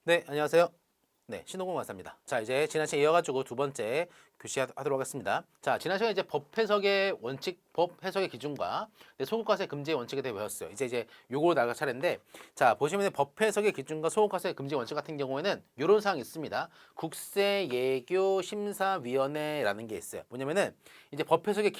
네, 안녕하세요. 네, 신호공 강사입니다. 자, 이제 지난 시간에 이어가지고 두 번째 교시하도록 하겠습니다. 자, 지난 시간에 이제 법 해석의 원칙, 법 해석의 기준과 소급과세 금지의 원칙에 대해 배웠어요. 이제 요거 나갈 차례인데, 자, 보시면 법 해석의 기준과 소급과세 금지 원칙 같은 경우에는 이런 사항이 있습니다. 국세예교심사위원회라는 게 있어요. 뭐냐면은 이제 법 해석의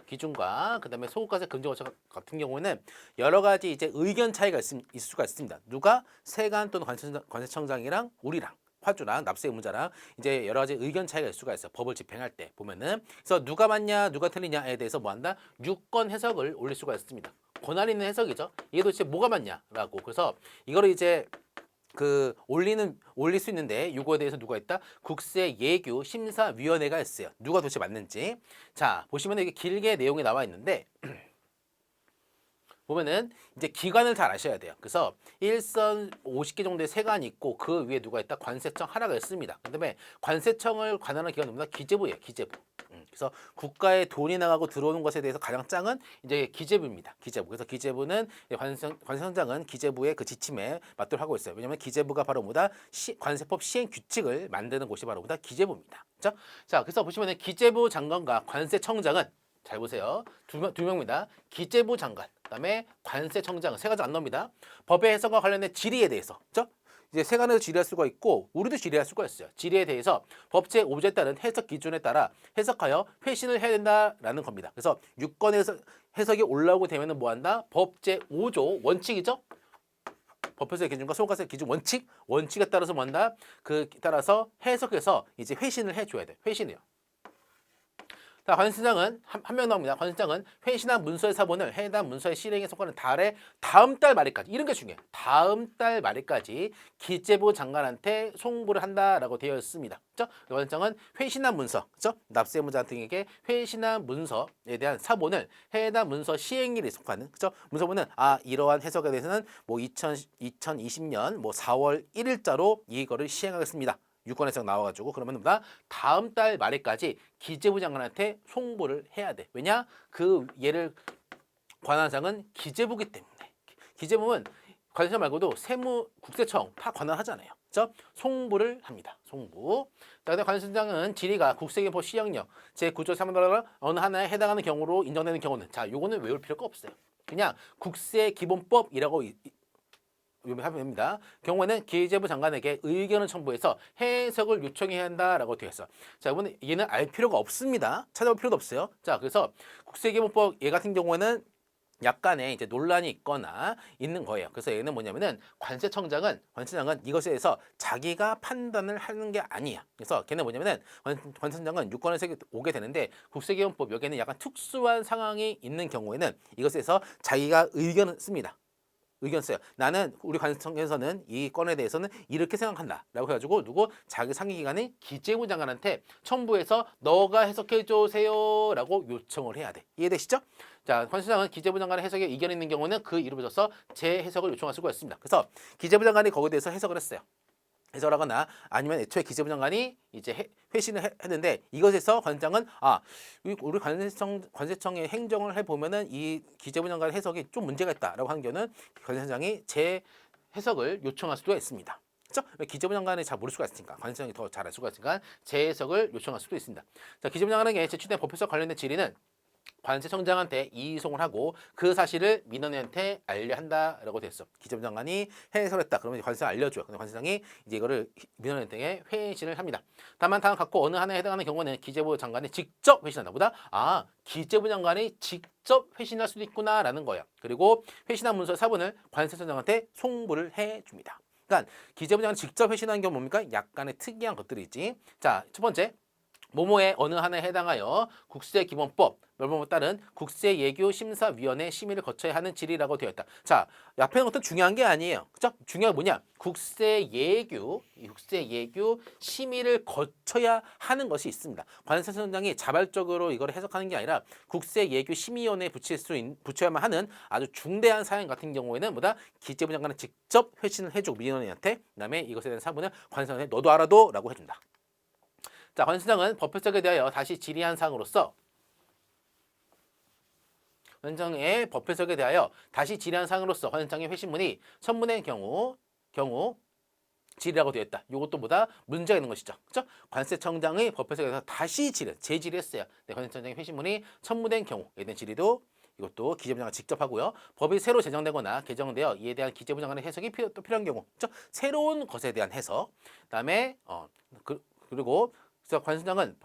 기준과 그다음에 소급과세 금지 원칙 같은 경우에는 여러 가지 이제 의견 차이가 있을 수가 있습니다. 누가 세관 또는 관세청장이랑 우리랑 화주랑 납세 의무자랑 이제 여러 가지 의견 차이가 있을 수가 있어요. 법을 집행할 때 보면은 그래서 누가 맞냐 누가 틀리냐에 대해서 뭐 한다? 유권 해석을 올릴 수가 있습니다. 권한 있는 해석이죠. 이게 도대체 뭐가 맞냐라고. 그래서 이거를 이제 올릴 수 있는데 요거에 대해서 누가 있다? 국세예교심사위원회가 있어요. 누가 도대체 맞는지. 자, 보시면 이게 길게 내용이 나와 있는데 보면은 이제 기관을 잘 아셔야 돼요. 그래서 일선 50개 정도의 세관이 있고 그 위에 누가 있다? 관세청 하나가 있습니다. 그다음에 관세청을 관할하는 기관은 뭐다? 기재부예요. 기재부. 그래서 국가에 돈이 나가고 들어오는 것에 대해서 가장 짱은 이제 기재부입니다. 기재부. 그래서 기재부는 관세청장은 기재부의 그 지침에 맞도록 하고 있어요. 왜냐하면 기재부가 바로 뭐다? 관세법 시행 규칙을 만드는 곳이 바로 뭐다? 기재부입니다. 그렇죠? 자, 그래서 보시면은 기재부 장관과 관세청장은 잘 보세요. 두 명입니다. 기재부 장관, 그다음에 관세청장 세 가지 안 나옵니다. 법의 해석과 관련된 질의에 대해서, 그렇죠? 이제 세관에서 질의할 수가 있고 우리도 질의할 수가 있어요. 질의에 대해서 법 제5조에 따른 해석 기준에 따라 해석하여 회신을 해야 된다라는 겁니다. 그래서 유권에서 해석이 올라오게 되면은 뭐 한다? 법 제5조 원칙이죠. 법에서의 기준과 소관세 기준 원칙에 따라서 뭐 한다? 그 따라서 해석해서 이제 회신을 해줘야 돼. 회신이요. 자, 관세청장은 한 명 나옵니다. 관세청장은 회신한 문서의 사본을 해당 문서의 실행에 속하는 달의 다음 달 말일까지 이런 게 중요해요. 다음 달 말일까지 기재부 장관한테 송부를 한다라고 되어 있습니다. 그렇죠? 관세청장은 회신한 문서, 그렇죠? 납세의무자 등에게 회신한 문서에 대한 사본을 해당 문서 시행일에 속하는, 그렇죠? 문서본은 이러한 해석에 대해서는 뭐 2020년 뭐 4월 1일자로 이거를 시행하겠습니다. 유권해석 나와가지고 그러면 뭐다? 다음 달 말에까지 기재부 장관한테 송부를 해야 돼. 왜냐? 그 얘를 관할상은 기재부기 때문에. 기재부는 관세청 말고도 세무, 국세청 다 관할하잖아요. 그래서 송부를 합니다. 송부. 자, 근데 관세청장은 질의가 국세기법 시행령 제9조 3번 어느 하나에 해당하는 경우로 인정되는 경우는 자, 요거는 외울 필요가 없어요. 그냥 국세기본법이라고 하면 됩니다. 경우에는 기재부 장관에게 의견을 첨부해서 해석을 요청해야 한다라고 되어 있어. 자, 이번에 얘는 알 필요가 없습니다. 찾아볼 필요도 없어요. 자, 그래서 국세기본법 얘 같은 경우에는 약간의 이제 논란이 있거나 있는 거예요. 그래서 얘는 뭐냐면은 관세청장은 이것에 대해서 자기가 판단을 하는 게 아니야. 그래서 걔는 뭐냐면은 관세청장은 유권에서 오게 되는데 국세기본법 여기에는 약간 특수한 상황이 있는 경우에는 이것에 대해서 자기가 의견을 씁니다. 의견 써요. 나는 우리 관세청에서는 이 건에 대해서는 이렇게 생각한다. 라고 해가지고 자기 상임기관인 기재부 장관한테 첨부해서 너가 해석해 주세요. 라고 요청을 해야 돼. 이해되시죠? 자, 관세청장은 기재부 장관의 해석에 이견이 있는 경우는 그 이름을 써서 재해석을 요청할 수가 있습니다. 그래서 기재부 장관이 거기에 대해서 해석을 했어요. 해석하거나 아니면 애초에 기재부 장관이 이제 회신을 했는데 이것에서 관장은 우리 관세청의 행정을 해보면은 이 기재부 장관 해석이 좀 문제가 있다라고 하는 경우는 관세청장이 재해석을 요청할 수도 있습니다. 그렇죠? 기재부 장관이 잘 모를 수가 있으니까 관세청이 더 잘 알 수가 있으니까 재해석을 요청할 수도 있습니다. 자, 기재부 장관에게 제출된 법해석 관련된 질의는 관세청장한테 이송을 하고 그 사실을 민원인한테 알려 한다라고 됐어. 기재부 장관이 해설했다. 그러면 관세청 알려줘요. 근데 관세청이 이제 이거를 민원인한테 회신을 합니다. 다만 다음 각고 어느 하나에 해당하는 경우는 기재부 장관이 직접 회신한다. 보다 기재부 장관이 직접 회신할 수도 있구나라는 거예요. 그리고 회신한 문서 사본을 관세청장한테 송부를 해줍니다. 그러니까 기재부 장관이 직접 회신하는 경우 뭡니까? 약간의 특이한 것들이지. 자, 첫 번째. 모모의 어느 하나에 해당하여 국세기본법 멸범에 따른 국세예교심사위원회 심의를 거쳐야 하는 질의라고 되어 있다. 자, 앞에 있는 것도 중요한 게 아니에요. 그죠? 중요한 게 뭐냐? 국세예교 심의를 거쳐야 하는 것이 있습니다. 관세청장이 자발적으로 이걸 해석하는 게 아니라 국세예교심의위원회에 붙여야만 하는 아주 중대한 사안 같은 경우에는 뭐다? 기재부 장관은 직접 회신을 해주고 민원인한테 그다음에 이것에 대한 사문을 관세청장에 너도 알아도 라고 해준다. 자, 관세청장은 법해석에 대하여 다시 질의한 사항으로서 관세청의 법해석에 대하여 다시 질의한 사항으로서 관세청의 회신문이 첨부된 경우 질의라고 되어 있다. 이것도 보다 문제가 있는 것이죠. 그렇죠? 관세청장의 법 해석에서 다시 재질의했어요. 네, 관세청장의 회신문이 첨부된 경우 에 대한 질의도 이것도 기재부 장관이 직접 하고요. 법이 새로 제정되거나 개정되어 이에 대한 기재부 장관의 해석이 또 필요한 경우, 그렇죠? 새로운 것에 대한 해석. 그다음에 그리고 그래서 관세청장은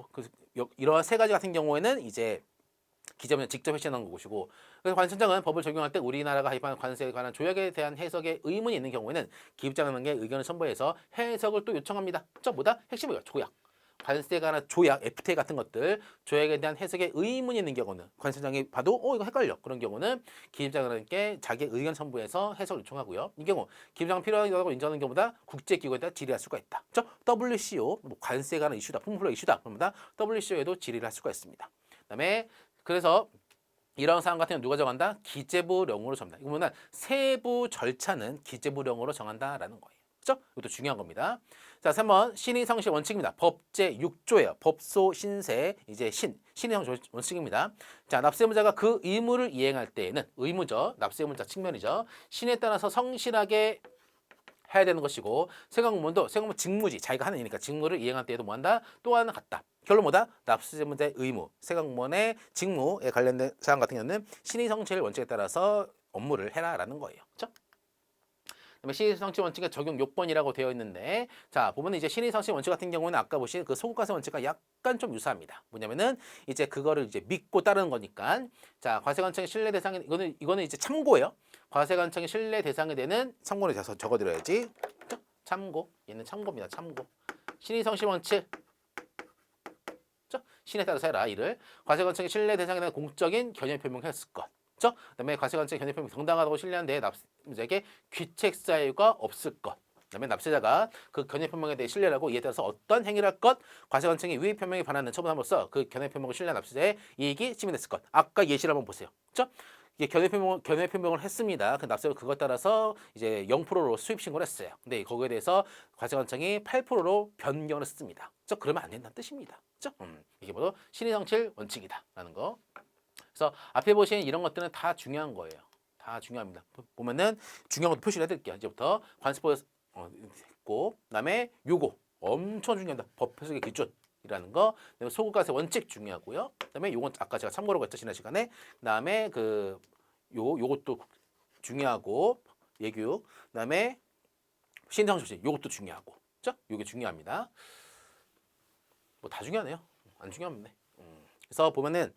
이러한 세 가지 같은 경우에는 이제 기재부는 직접 회신하는 것이고, 그래서 관세청장은 법을 적용할 때 우리나라가 가입한 관세에 관한 조약에 대한 해석에 의문이 있는 경우에는 기입장관에게 의견을 첨부해서 해석을 또 요청합니다. 뭐다? 핵심이에요. 조약. 관세에 관한 조약, FTA 같은 것들, 조약에 대한 해석에 의문이 있는 경우는 관세청장이 봐도 이거 헷갈려. 그런 경우는 기입장관에게 자기 의견 첨부해서 해석을 요청하고요. 이 경우 기입장관 필요하다고 인정하는 경우보다 국제기구에다 질의할 수가 있다. 그렇죠? WCO, 관세에 관한 이슈다, 품플러 이슈다. 그러면 WCO에도 질의를 할 수가 있습니다. 그다음에 그래서 이런 사항 같은 경우 누가 정한다? 기재부령으로 정한다. 이거 보면 세부 절차는 기재부령으로 정한다라는 거예요. 그렇죠? 이것도 중요한 겁니다. 자, 3번 신의성시 원칙입니다. 법제 6조예요. 법소 신세 이제 신의성시 원칙입니다. 자, 납세의무자가 그 의무를 이행할 때에는 의무죠. 납세의무자 측면이죠. 신에 따라서 성실하게 해야 되는 것이고 세관공무원도 세관공무원 직무지 자기가 하는 일이니까 직무를 이행할 때에도 뭐한다? 또 하나 같다. 결론 뭐다? 납세의무자의 의무, 세관공무원의 직무에 관련된 사항 같은 경우는 신의성실 원칙에 따라서 업무를 해라라는 거예요. 그렇죠? 그다음에 신의성실 원칙의 적용 요건이라고 되어 있는데, 자 보면 이제 신의성실 원칙 같은 경우는 아까 보신 그 소국과세 원칙과 약간 좀 유사합니다. 뭐냐면은 이제 그거를 이제 믿고 따르는 거니까, 자 과세관청의 신뢰 대상이 이거는 이제 참고예요. 과세관청의 신뢰 대상이 되는 참고를 적어드려야지. 참고, 얘는 참고입니다. 참고. 신의성실 원칙. 신에 따라서 해라 이를. 과세관청의 신뢰 대상에 대한 공적인 견해 표명했을 것. 그렇죠? 그다음에 과세관청의 견해 표명 정당하다고 신뢰하는데 납세자에게 귀책 사유가 없을 것. 그다음에 납세자가 그 견해 표명에 대해 신뢰를 하고 이에 따라서 어떤 행위를 할 것, 과세관청의 위의 표명에 반하는 처분함으로써 그 견해 표명을 신뢰한 납세자의 이익이 침해됐을 것. 아까 예시를 한번 보세요. 그렇죠? 이게 견해 표명을 했습니다. 그 납세자가 그것 따라서 이제 0%로 수입 신고를 했어요. 근데 거기에 대해서 과세관청이 8%로 변경을 했습니다. 그렇죠? 그러면 안 된다는 뜻입니다. 그렇죠? 이게 바로 신의성실 원칙이다라는 거. 그래서 앞에 보시는 이런 것들은 다 중요한 거예요. 다 중요합니다. 보면은 중요한 것도 표시를 해드릴게요. 이제부터 관세법 했고, 그다음에 요거 엄청 중요합니다. 법 해석의 기준이라는 거. 그다음에 소국과세 원칙 중요하고요. 그다음에 요건 아까 제가 참고라고 했죠 지난 시간에. 그다음에 요것도 중요하고 예규. 그다음에 신성실 요것도 중요하고. 그렇죠? 요게 중요합니다. 뭐 다 중요하네요. 안 중요하면 그래서 보면은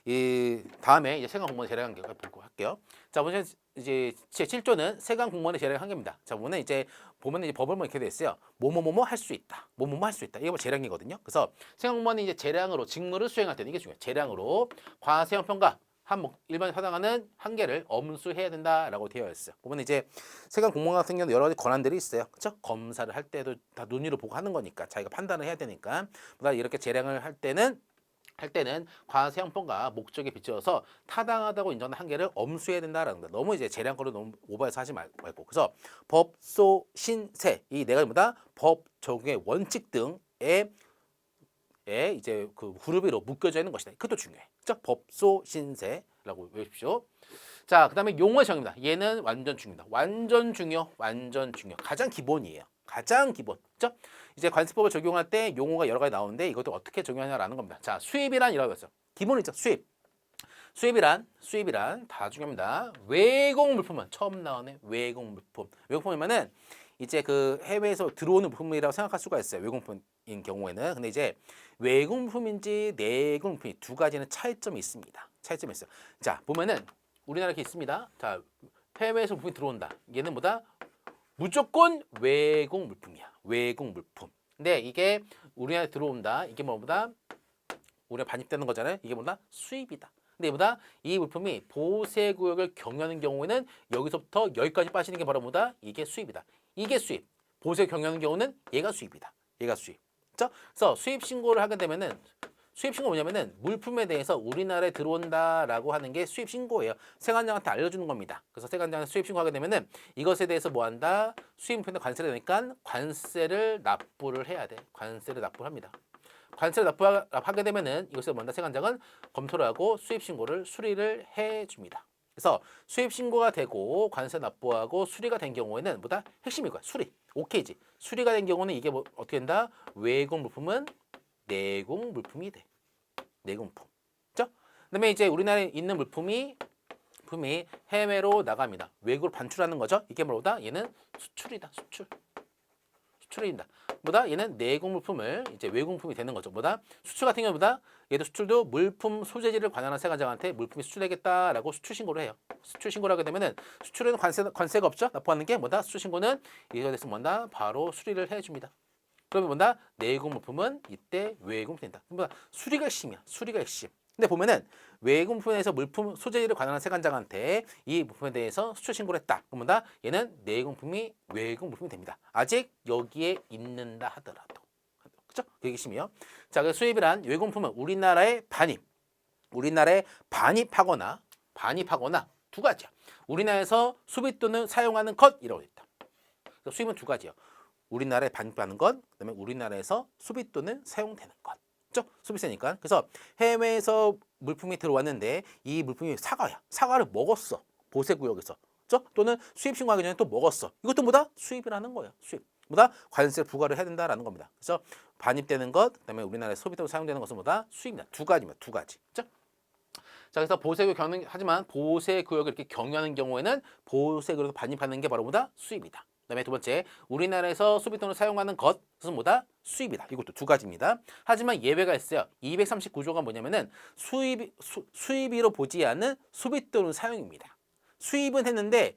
이 다음에 이제 세관 공무원 재량 관계가 보고 할게요. 자, 보시면 이제 제 7조는 세관 공무원의 재량 관계입니다. 자, 보면은 이제 법을 뭐 이렇게 돼 있어요. 뭐뭐뭐뭐 할 수 있다. 뭐뭐뭐 할 수 있다. 이게 뭐 재량이거든요. 그래서 세관 공무원이 이제 재량으로 직무를 수행할 때는 이게 중요해요. 재량으로 과세형 평가 일반에 타당하는 한계를 엄수해야 된다라고 되어 있어요. 보면 이제 세관 공무원 같은 경우는 여러 가지 권한들이 있어요. 그렇죠? 검사를 할 때도 다 눈으로 보고 하는 거니까 자기가 판단을 해야 되니까. 이렇게 재량을 할 때는 과세형평가 목적에 비추어서 타당하다고 인정한 한계를 엄수해야 된다라는 거. 너무 이제 재량거를 너무 오버해서 하지 말고. 그래서 법소 신세 이 네 가지보다 법 적용의 원칙 등에 이제 그 그룹으로 묶여져 있는 것이다. 그것도 중요해. 그죠? 법소 신세라고 외우십시오. 자, 그다음에 용어 정의입니다. 얘는 완전 중요합니다. 완전 중요. 가장 기본이에요. 가장 기본. 그죠? 이제 관세법을 적용할 때 용어가 여러 가지 나오는데 이것도 어떻게 적용하냐라는 겁니다. 자, 수입이란 이라고 했어요. 기본이죠. 수입이란 다 중요합니다. 외국 물품은 처음 나오네. 외국 물품. 외국품이면은 이제 그 해외에서 들어오는 물품이라고 생각할 수가 있어요. 외국품인 경우에는. 근데 이제 외국 물품인지 내국 물품이 두 가지는 차이점이 있습니다. 차이점이 있어요. 자, 보면은 우리나라 이렇게 있습니다. 자, 해외에서 물품이 들어온다. 얘는 뭐다? 무조건 외국 물품이야. 외국 물품. 근데 이게 우리나라에 들어온다. 이게 뭐보다? 우리가 반입되는 거잖아요. 이게 뭐다? 수입이다. 근데 이보다 이 물품이 보세구역을 경유하는 경우에는 여기서부터 여기까지 빠지는 게 바로 뭐다? 이게 수입이다. 이게 수입. 보세 경유하는 경우는 얘가 수입이다. 얘가 수입. 그렇죠? 그래서 수입 신고를 하게 되면은 수입 신고 뭐냐면은 물품에 대해서 우리나라에 들어온다라고 하는 게 수입 신고예요. 세관장한테 알려주는 겁니다. 그래서 세관장에 수입 신고하게 되면은 이것에 대해서 뭐 한다? 수입 물품에 관세를 내니까 관세를 납부를 해야 돼. 관세를 납부를 합니다. 관세를 납부하게 되면은 이것을 뭔다? 세관장은 검토를 하고 수입 신고를 수리를 해줍니다. 그래서 수입 신고가 되고 관세 납부하고 수리가 된 경우에는 뭐다? 핵심이 거야. 수리. 오케이지. 수리가 된 경우는 이게 뭐 어떻게 된다? 외국 물품은 내국 물품이 돼. 내국 물품. 그죠? 그다음에 이제 우리나라에 있는 물품이 해외로 나갑니다. 외국으로 반출하는 거죠. 이게 뭐다? 얘는 수출이다. 수출입니다. 뭐다? 얘는 내국 물품을 이제 외국 물품이 되는 거죠. 뭐다? 수출 같은 경우보다 얘도 수출도 물품 소재지를 관할하는 세관장한테 물품이 수출되겠다라고 수출 신고를 해요. 수출 신고를 하게 되면은 수출에는 관세가 없죠. 납부하는 게 뭐다? 수출 신고는 이거 됐으면 뭐다? 바로 수리를 해줍니다. 그러면 뭐다? 내국 물품은 이때 외국 물품이 된다. 뭐다? 수리가 핵심이야. 수리가 핵심. 근데 보면은 외국 물품에서 물품 소재지를 관할하는 세관장한테 이 물품에 대해서 수출 신고를 했다. 그러면 다 얘는 내국 물품이 외국 물품이 됩니다. 아직 여기에 있는다 하더라도. 그죠? 그게 핵심이요. 자, 그 수입이란 외국 물품은 우리나라에 반입하거나 두 가지야. 우리나라에서 수입 또는 사용하는 것이라고 했다. 수입은 두 가지요. 우리나라에 반입하는 것, 그다음에 우리나라에서 수입 또는 사용되는 것. 그죠? 수입세니까. 그래서 해외에서 물품이 들어왔는데 이 물품이 사과야. 사과를 먹었어. 보세구역에서. 그죠? 또는 수입 신고하기 전에 또 먹었어. 이것도 뭐다? 수입이라는 거예요. 수입. 뭐다? 관세 부과를 해야 된다라는 겁니다. 그래서 반입되는 것, 그다음에 우리나라에 소비 또는 사용되는 것은 뭐다? 수입이다. 두 가지입니다. 두 가지. 그죠? 자, 그래서 보세구역 하지만 보세구역을 이렇게 경유하는 경우에는 보세구역에서 반입하는 게 바로 뭐다? 수입이다. 그다음에 두 번째, 우리나라에서 소비 또는 사용하는 것은 뭐다? 수입이다. 이것도 두 가지입니다. 하지만 예외가 있어요. 239조가 뭐냐면은 수입으로 보지 않는 소비 또는 사용입니다. 수입은 했는데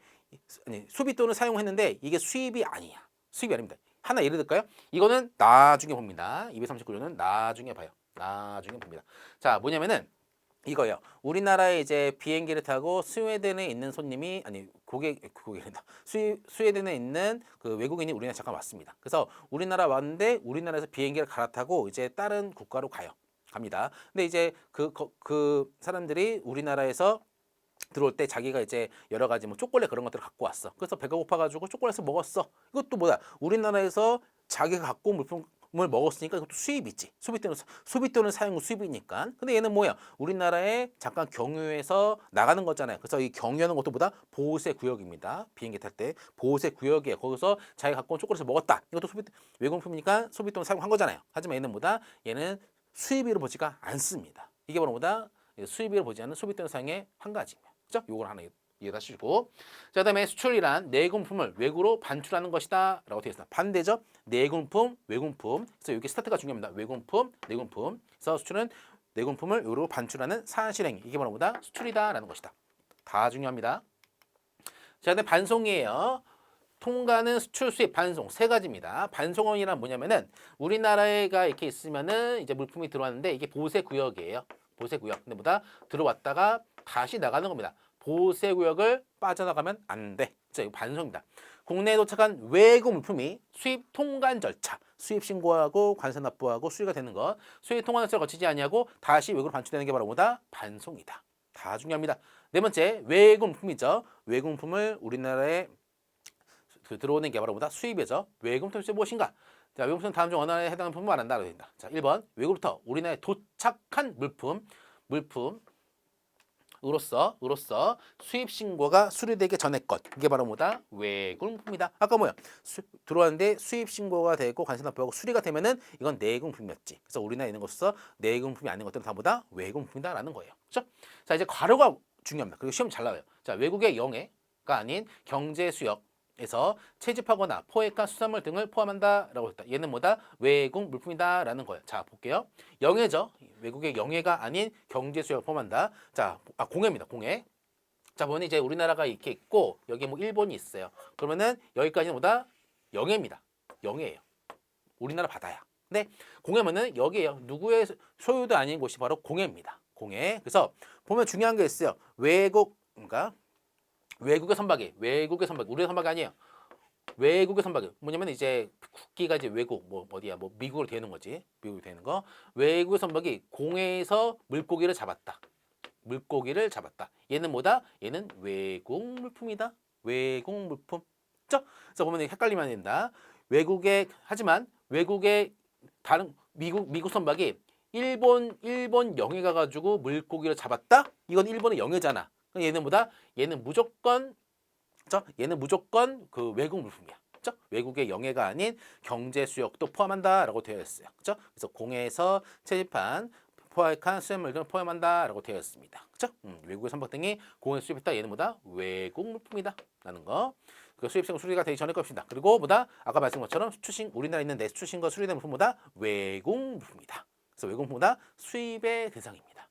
소비 또는 사용했는데 이게 수입이 아니야. 수입이 아닙니다. 하나 예를 들까요? 이거는 나중에 봅니다. 239조는 나중에 봐요. 나중에 봅니다. 자, 뭐냐면은 이거요. 우리나라에 이제 비행기를 타고 스웨덴에 있는 손님이 고객이란다. 스웨덴에 있는 그 외국인이 우리나라에 잠깐 왔습니다. 그래서 우리나라 왔는데 우리나라에서 비행기를 갈아타고 이제 다른 국가로 갑니다. 근데 이제 그 사람들이 우리나라에서 들어올 때 자기가 이제 여러 가지 뭐 초콜릿 그런 것들을 갖고 왔어. 그래서 배가 고파가지고 초콜릿을 먹었어. 이것도 뭐야? 우리나라에서 자기가 갖고 온 물품을 먹었으니까 이것도 수입이지. 소비 또는 사용 수입이니까. 근데 얘는 뭐야? 우리나라에 잠깐 경유해서 나가는 거잖아요. 그래서 이 경유하는 것도 보다 보호세 구역입니다. 비행기 탈 때 보호세 구역이에요. 거기서 자기가 갖고 온 초콜릿을 먹었다. 이것도 외국품이니까 소비 또는 사용한 거잖아요. 하지만 얘는 뭐다? 얘는 수입으로 보지가 않습니다. 이게 바로 뭐다? 수입으로 보지 않는 소비 또는 사용의 한 가지입니다. 그죠? 요걸 하나 이해하시고. 자, 그다음에 수출이란 내군품을 외국으로 반출하는 것이다 라고 되어 있습니다. 반대죠. 내군품, 외군품. 그래서 여기 스타트가 중요합니다. 외군품, 내군품. 그래서 수출은 내군품을 외국으로 반출하는 사실행위. 이게 바로 뭐다? 수출이다 라는 것이다. 다 중요합니다. 자, 그다음에 반송이에요. 통과는 수출, 수입, 반송 세 가지입니다. 반송원이란 뭐냐면은 우리나라가 이렇게 있으면은 이제 물품이 들어왔는데 이게 보세 구역이에요. 보세 구역. 근데 뭐다? 들어왔다가 다시 나가는 겁니다. 보세 구역을 빠져나가면 안 돼. 자, 이거 반송입니다. 국내에 도착한 외국 물품이 수입 통관 절차, 수입 신고하고 관세 납부하고 수리가 되는 것, 수입 통관 절차를 거치지 아니하고 다시 외국으로 반출되는 게 바로 뭐다? 반송이다. 다 중요합니다. 네 번째, 외국 물품이죠. 외국 물품을 우리나라에 들어오는 게 바로 뭐다? 수입이죠. 외국 물품이 무엇인가? 자, 외국 물품 다음 중 어느 하나에 해당하는 물품을 말한다. 된다. 자, 1번 외국부터 우리나라에 도착한 물품으로서 수입 신고가 수리되기 전의 것. 이게 바로 뭐다? 외국 물품이다. 아까 뭐야? 들어왔는데 수입 신고가 되고 관세 납부하고 수리가 되면은 이건 내국 물품이었지. 그래서 우리나라에 있는 것으로서 내국 물품이 아닌 것들은 다 뭐다? 외국 물품이다라는 거예요. 그렇죠? 자, 이제 괄호가 중요합니다. 그리고 시험 잘 나와요. 자, 외국의 영해가 아닌 경제 수역 에서 채집하거나 포획한 수산물 등을 포함한다라고 했다. 얘는 뭐다? 외국 물품이다라는 거예요. 자, 볼게요. 영해죠. 외국의 영해가 아닌 경제 수역을 포함한다. 자, 공해입니다. 공해. 자, 보면 이제 우리나라가 이렇게 있고 여기 뭐 일본이 있어요. 그러면은 여기까지는 뭐다? 영해입니다. 영해예요. 우리나라 바다야. 근데 공해면은 여기에요. 누구의 소유도 아닌 곳이 바로 공해입니다. 공해. 그래서 보면 중요한 게 있어요. 그러니까 외국의 선박이 우리의 선박이 아니에요. 외국의 선박이 뭐냐면 이제 국기가 이제 외국 어디야 미국으로 되는 거지. 미국으로 되는 거. 외국의 선박이 공해에서 물고기를 잡았다. 얘는 뭐다? 얘는 외국 물품이다. 외국 물품. 그렇죠? 그래서 보면 헷갈리면 안 된다. 하지만 외국의 다른 미국 선박이 일본 영해 가가지고 물고기를 잡았다. 이건 일본의 영해잖아. 얘는 뭐다? 얘는 무조건 그 외국 물품이야. 그죠? 외국의 영해가 아닌 경제 수역도 포함한다라고 되어 있어요. 그죠? 그래서 공해에서 채집한 포획한 수산물들을 포함한다라고 되어 있습니다. 그죠? 외국의 선박 등이 공해 수입했다. 얘는 뭐다? 외국 물품이다. 라는 거. 그 수입생 수리가 되기 전의 것이다. 그리고 뭐다? 아까 말씀한 것처럼 수출신 우리나라에 있는 내수출신과 수리된 물품보다 외국 물품이다. 그래서 외국 물품보다 수입의 대상입니다.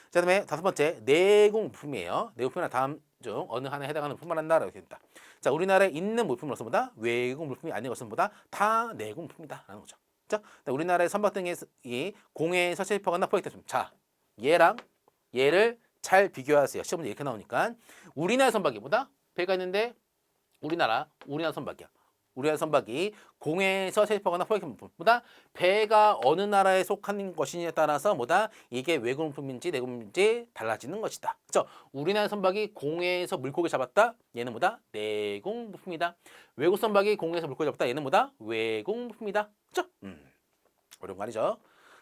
자, 그다음에 다섯 번째 내국 물품이에요. 내국 물품은 다음 중 어느 하나에 해당하는 물품을 한다라고 된다. 자, 우리나라에 있는 물품으로서 뭐다? 외국 물품이 아닌 것은 뭐다? 다 내국 물품이다라는 거죠. 자, 우리나라의 선박 등이 이 공해에서 채집하거나 포획됐습니다. 자, 얘랑 얘를 잘 비교하세요. 시험에 이렇게 나오니까 우리나라 선박이 뭐다? 배가 있는데 우리나라 선박이야. 우리나라 선박이 공해에서 채집하거나 포획한 물품보다 배가 어느 나라에 속한 것이냐에 따라서 뭐다? 이게 외국 물품인지 내국 물품인지 달라지는 것이다. 그렇죠? 우리나라 선박이 공해에서 물고기 잡았다. 얘는 뭐다? 내국 물품이다. 외국 선박이 공해에서 물고기 잡았다. 얘는 뭐다? 외국 물품이다. 그렇죠? 어려운 거 아니죠?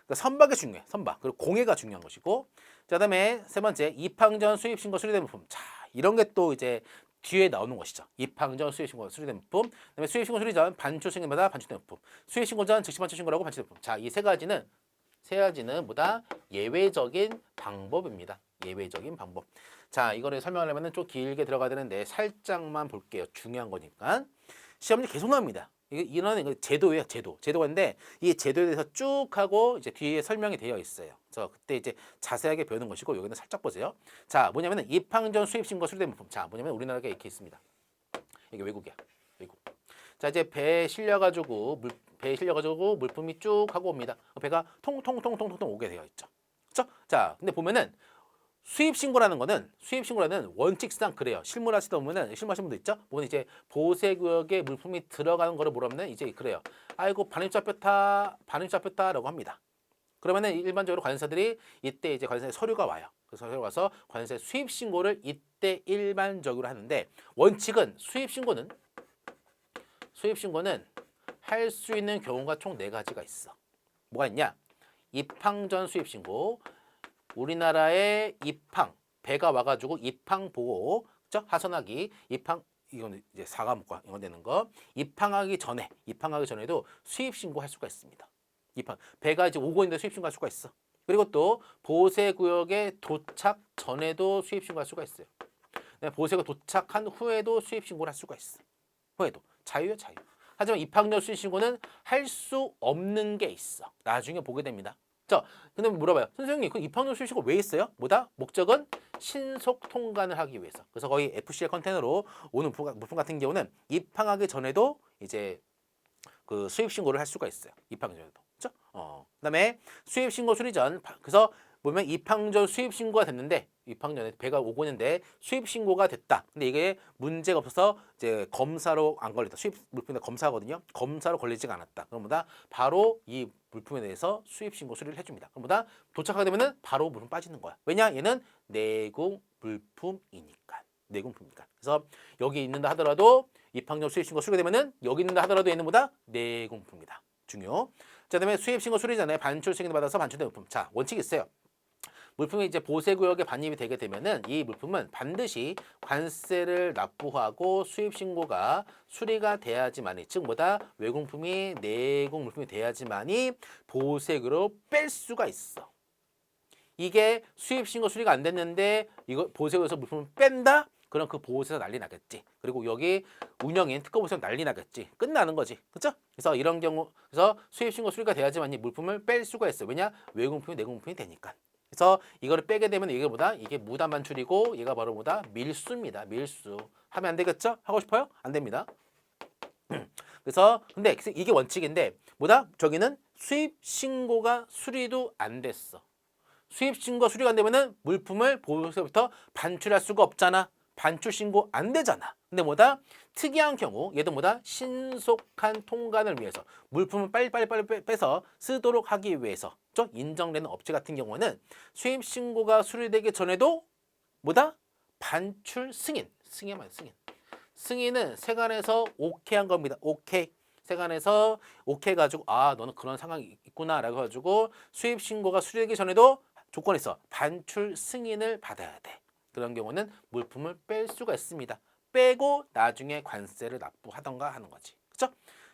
그러니까 선박이 중요해. 선박. 그리고 공해가 중요한 것이고. 자, 그다음에 세 번째 입항전 수입신고 수리된 물품. 자, 이런 게 또 이제 뒤에 나오는 것이죠. 입항전 수입신고 수리된 물품. 그다음에 수입신고 수리전 반출신고마다 반출된 물품. 수입신고 전 즉시 반출신고라고 반출된 물품. 자, 이 세 가지는 뭐다? 예외적인 방법입니다. 예외적인 방법. 자, 이거를 설명하려면 좀 길게 들어가야 되는데 살짝만 볼게요. 중요한 거니까. 시험이 계속 나옵니다. 이런 제도예요, 제도가 있는데 이 제도에 대해서 쭉 하고 이제 뒤에 설명이 되어 있어요. 그래서 그때 이제 자세하게 배우는 것이고 여기는 살짝 보세요. 자, 뭐냐면은 입항전 수입신고 수리된 물품. 자, 뭐냐면 우리나라가 이렇게 있습니다. 이게 외국이야, 외국. 자, 이제 배에 실려가지고 물품이 쭉 하고 옵니다. 배가 통통통통통 오게 되어 있죠. 그렇죠? 자, 근데 보면은 수입신고라는 원칙상 그래요. 실무하시다 보면은 실무하신 분도 있죠. 보면 이제 보세구역에 물품이 들어가는 거를 뭐라면 이제 그래요. 아이고 반입 잡혔다라고 합니다. 그러면은 일반적으로 관세사들이 이때 이제 관세 서류가 와요. 그래서 서류가 와서 관세 수입 신고를 이때 일반적으로 하는데 원칙은 수입 신고는 할 수 있는 경우가 총 4가지가 있어. 뭐가 있냐? 입항 전 수입 신고. 우리나라에 입항 배가 와가지고 입항 보고 그죠? 하선하기 입항 이건 이제 4과목과 연관되는 거 입항하기 전에도 수입 신고할 수가 있습니다. 입항 배가 이제 오고 있는데 수입 신고할 수가 있어. 그리고 또 보세 구역에 도착 전에도 수입 신고할 수가 있어요. 보세가 도착한 후에도 수입 신고를 할 수가 있어. 후에도 자유야 자유. 하지만 입항 전 수입 신고는 할 수 없는 게 있어. 나중에 보게 됩니다. 자, 근데 물어봐요. 선생님, 그 입항전 수입신고 왜 있어요? 뭐다? 목적은 신속 통관을 하기 위해서. 그래서 거의 FCL 컨테이너로 오는 물품 같은 경우는 입항하기 전에도 이제 그 수입 신고를 할 수가 있어요. 입항 전에도. 그렇죠? 그다음에 수입 신고 수리 전. 그래서 보면 입항 전 수입 신고가 됐는데 입항 전에 배가 오고 있는데 수입 신고가 됐다. 근데 이게 문제가 없어서 이제 검사로 안 걸렸다. 수입 물품에 검사거든요. 검사로 걸리지가 않았다. 그럼보다 바로 이 물품에 대해서 수입 신고 수리를 해줍니다. 그럼보다 도착하게 되면은 바로 물품 빠지는 거야. 왜냐? 얘는 내국 물품이니까. 내국 물품이니까. 그래서 여기 있는다 하더라도 입항 전 수입 신고 수리가 되면은 여기 있는다 하더라도 얘는 뭐다? 내국 물품이다. 중요. 자, 그다음에 수입 신고 수리 전에 반출 승인을 받아서 반출된 물품. 자, 원칙이 있어요. 물품이 이제 보세구역에 반입이 되게 되면은 이 물품은 반드시 관세를 납부하고 수입 신고가 수리가 돼야지만이 즉 뭐다 외국 물품이 내국 물품이 돼야지만이 보세구역으로 뺄 수가 있어. 이게 수입 신고 수리가 안 됐는데 이거 보세구역에서 물품을 뺀다? 그럼 그 보호세서 난리 나겠지. 그리고 여기 운영인 특허보세서 난리 나겠지. 끝나는 거지. 그렇죠? 그래서 이런 경우 그래서 수입 신고 수리가 돼야지만 이 물품을 뺄 수가 있어. 왜냐? 외국 물품이 내국 물품이 되니까. 그래서 이거를 빼게 되면 이게 뭐다? 이게 무단 반출이고 얘가 바로 뭐다? 밀수입니다. 밀수. 하면 안 되겠죠? 하고 싶어요? 안 됩니다. 그래서 근데 이게 원칙인데 뭐다? 저기는 수입 신고가 수리도 안 됐어. 수입 신고 수리가 안 되면은 물품을 보호세부터 반출할 수가 없잖아. 반출 신고 안 되잖아. 근데 뭐다? 특이한 경우 얘도 뭐다? 신속한 통관을 위해서 물품을 빨리빨리 빼서 쓰도록 하기 위해서 좀 인정되는 업체 같은 경우는 수입 신고가 수리되기 전에도 뭐다? 반출 승인은 세관에서 오케이 한 겁니다. 오케이. 세관에서 오케이 가지고 아 너는 그런 상황이 있구나 라고 해가지고 수입 신고가 수리되기 전에도 조건이 있어. 반출 승인을 받아야 돼. 그런 경우는 물품을 뺄 수가 있습니다. 빼고 나중에 관세를 납부하던가 하는 거지. 그죠?